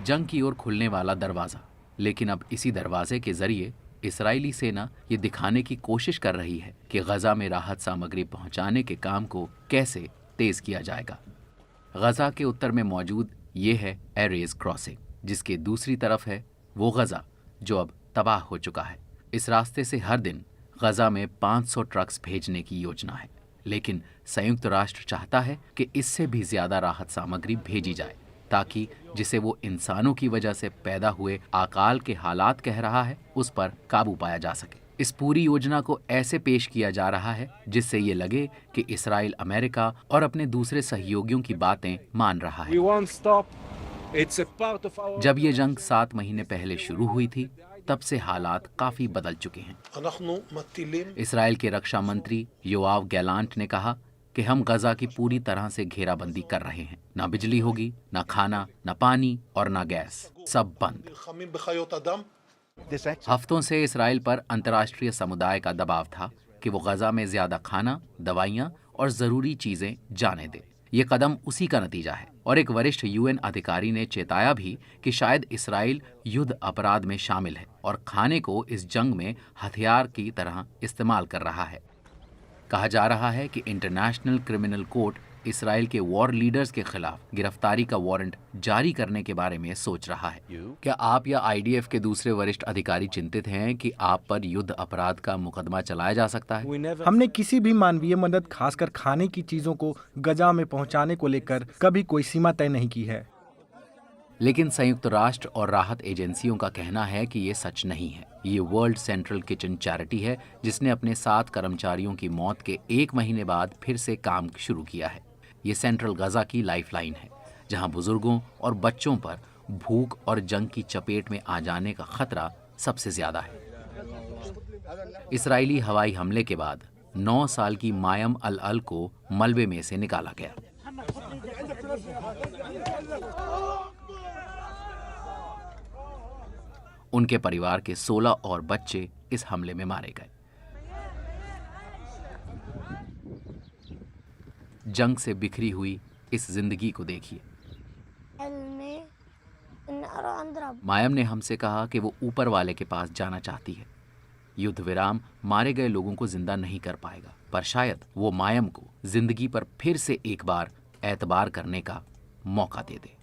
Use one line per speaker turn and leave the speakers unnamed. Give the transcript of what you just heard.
जंग की ओर खुलने वाला दरवाजा। लेकिन अब इसी दरवाजे के जरिए इस्राएली सेना ये दिखाने की कोशिश कर रही है कि गजा में राहत सामग्री पहुंचाने के काम को कैसे तेज किया जाएगा। गजा के उत्तर में मौजूद ये है एरेज क्रॉसिंग, जिसके दूसरी तरफ है वो गजा जो अब तबाह हो चुका है। इस रास्ते से हर दिन गजा में 500 ट्रक्स भेजने की योजना है, लेकिन संयुक्त राष्ट्र चाहता है कि इससे भी ज्यादा राहत सामग्री भेजी जाए, ताकि जिसे वो इंसानों की वजह से पैदा हुए अकाल के हालात कह रहा है, उस पर काबू पाया जा सके। इस पूरी योजना को ऐसे पेश किया जा रहा है जिससे ये लगे कि इस्राएल अमेरिका और अपने दूसरे सहयोगियों की बातें मान रहा है। जब ये जंग 7 महीने पहले शुरू हुई थी, तब से हालात काफी बदल चुके हैं। इस्राएल के रक्षा मंत्री योआव गैलांट ने कहा कि हम गजा की पूरी तरह से घेराबंदी कर रहे हैं। ना बिजली होगी, ना खाना, ना पानी और ना गैस, सब बंद। हफ्तों से इस्राएल पर अंतर्राष्ट्रीय समुदाय का दबाव था कि वो गजा में ज्यादा खाना, दवाइयां और जरूरी चीजें जाने दे। ये कदम उसी का नतीजा है और एक वरिष्ठ यूएन अधिकारी ने चेताया भी कि शायद इस्राएल युद्ध अपराध में शामिल है और खाने को इस जंग में हथियार की तरह इस्तेमाल कर रहा है। कहा जा रहा है कि इंटरनेशनल क्रिमिनल कोर्ट इस्राएल के वॉर लीडर्स के खिलाफ गिरफ्तारी का वारंट जारी करने के बारे में सोच रहा है। क्या आप या आईडीएफ के दूसरे वरिष्ठ अधिकारी चिंतित हैं कि आप पर युद्ध अपराध का मुकदमा चलाया जा सकता है?
हमने किसी भी मानवीय मदद, खासकर खाने की चीजों को गजा में पहुंचाने को लेकर कभी कोई सीमा तय नहीं की है।
लेकिन संयुक्त राष्ट्र और राहत एजेंसियों का कहना है कि ये सच नहीं है। ये वर्ल्ड सेंट्रल किचन चैरिटी है जिसने अपने 7 कर्मचारियों की मौत के 1 महीने बाद फिर से काम शुरू किया है। ये सेंट्रल गजा की लाइफलाइन है, जहां बुजुर्गों और बच्चों पर भूख और जंग की चपेट में आ जाने का खतरा सबसे ज्यादा है। इस्राएली हवाई हमले के बाद 9 साल की मायम अल को मलबे में से निकाला गया। उनके परिवार के 16 और बच्चे इस हमले में मारे गए। जंग से बिखरी हुई इस जिंदगी को देखिए। मायम ने हमसे कहा कि वो ऊपर वाले के पास जाना चाहती है। युद्ध विराम मारे गए लोगों को जिंदा नहीं कर पाएगा, पर शायद वो मायम को जिंदगी पर फिर से एक बार एतबार करने का मौका दे दे।